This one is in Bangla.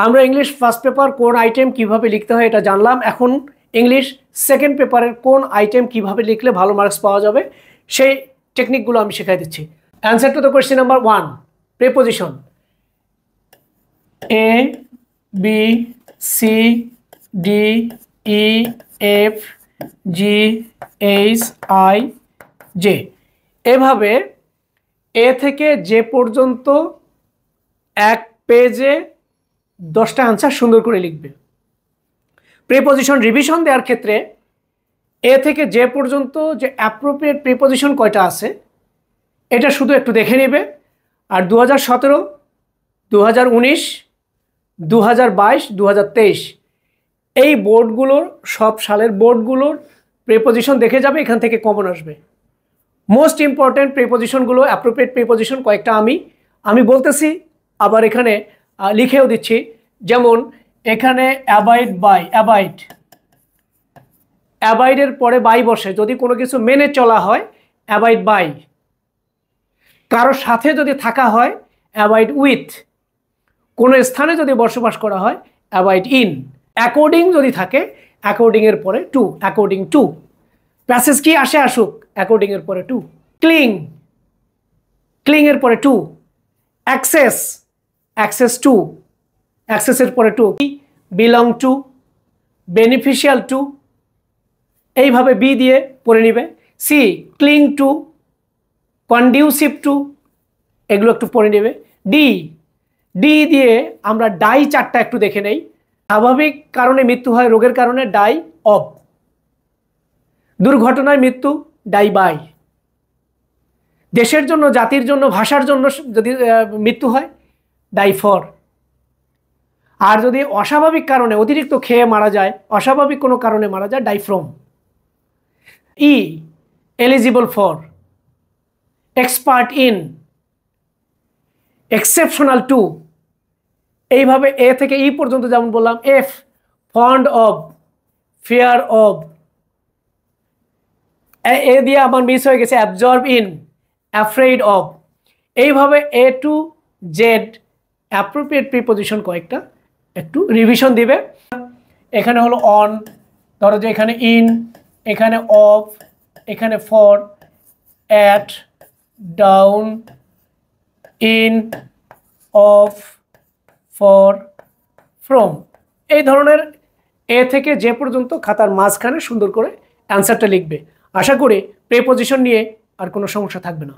আমরা ইংলিশ ফার্স্ট পেপার কোন আইটেম কিভাবে লিখতে হয় এটা জানলাম। এখন ইংলিশ সেকেন্ড পেপারের কোন আইটেম কিভাবে লিখলে ভালো মার্কস পাওয়া যাবে সেই টেকনিকগুলো আমি শেখাই দিচ্ছি। Answer to the question number 1, preposition. A B C D E F G H I J, এভাবে এ থেকে জে পর্যন্ত এক পেজে 10টা আনসার সুন্দর করে লিখবে। প্রিপোজিশন রিভিশন দেওয়ার ক্ষেত্রে এ থেকে জে পর্যন্ত যে অ্যাপ্রোপ্রিয়েট প্রিপোজিশন কয়টা আছে এটা শুধু একটু দেখে নেবে। আর 2017, 2019, 2022, 2023 এই বোর্ডগুলোর সব সালের বোর্ডগুলোর প্রিপোজিশন দেখে যাবে, এখান থেকে কমন আসবে। মোস্ট ইম্পর্টেন্ট প্রিপোজিশনগুলো, অ্যাপ্রোপ্রিয়েট প্রিপোজিশন কয়েকটা আমি বলতেছি, আবার এখানে লিখেও দিচ্ছি। যেমন এখানে অ্যাবাইড বাই, অ্যাবাইডের পরে বাই বসে, যদি কোনো কিছু মেনে চলা হয় অ্যাবাইড বাই, কারোর সাথে যদি থাকা হয় অ্যাবাইড উইথ, কোনো স্থানে যদি বসবাস করা হয় অ্যাবাইড ইন, অ্যাকর্ডিং যদি থাকে অ্যাকর্ডিংয়ের পরে টু, অ্যাকর্ডিং টু, প্যাসেজ কি আসে আসুক অ্যাকর্ডিংয়ের পরে টু, ক্লিংয়ের পরে টু, অ্যাক্সেস টু, অ্যাক্সেসের পরে to, belong to, beneficial to, এইভাবে বি দিয়ে পড়ে নিবে। C cling to, conducive to, এগুলো একটু পড়ে নেবে। ডি দিয়ে আমরা ডাই 4টা একটু দেখে নেই। স্বাভাবিক কারণে মৃত্যু হয়, রোগের কারণে ডাই অফ, দুর্ঘটনায় মৃত্যু ডাই বাই, দেশের জন্য, জাতির জন্য, ভাষার জন্য যদি মৃত্যু হয় ডাই ফর। আর যদি অস্বাভাবিক কারণে অতিরিক্ত খেয়ে মারা যায়, অস্বাভাবিক কোনো কারণে মারা যায় die from. E eligible for, expert in, exceptional to, এইভাবে এ থেকে ই পর্যন্ত যেমন বললাম। F fond of, fear of, A দিয়ে আমার মিস হয়ে গেছে অ্যাবজর্ব ইন, অ্যাফ্রেড অফ। এইভাবে এ টু জেড অ্যাপ্রোপ্রিয়েট প্রিপোজিশন কয়েকটা একটু রিভিশন দিবে। এখানে হলো অন, ধরো যে এখানে ইন, এখানে অফ, এখানে for, at, down, in, of, for, from, এই ধরনের এ থেকে যে পর্যন্ত খাতার মাঝখানে সুন্দর করে অ্যান্সারটা লিখবে। আশা করি প্রিপোজিশন নিয়ে আর কোনো সমস্যা থাকবে না।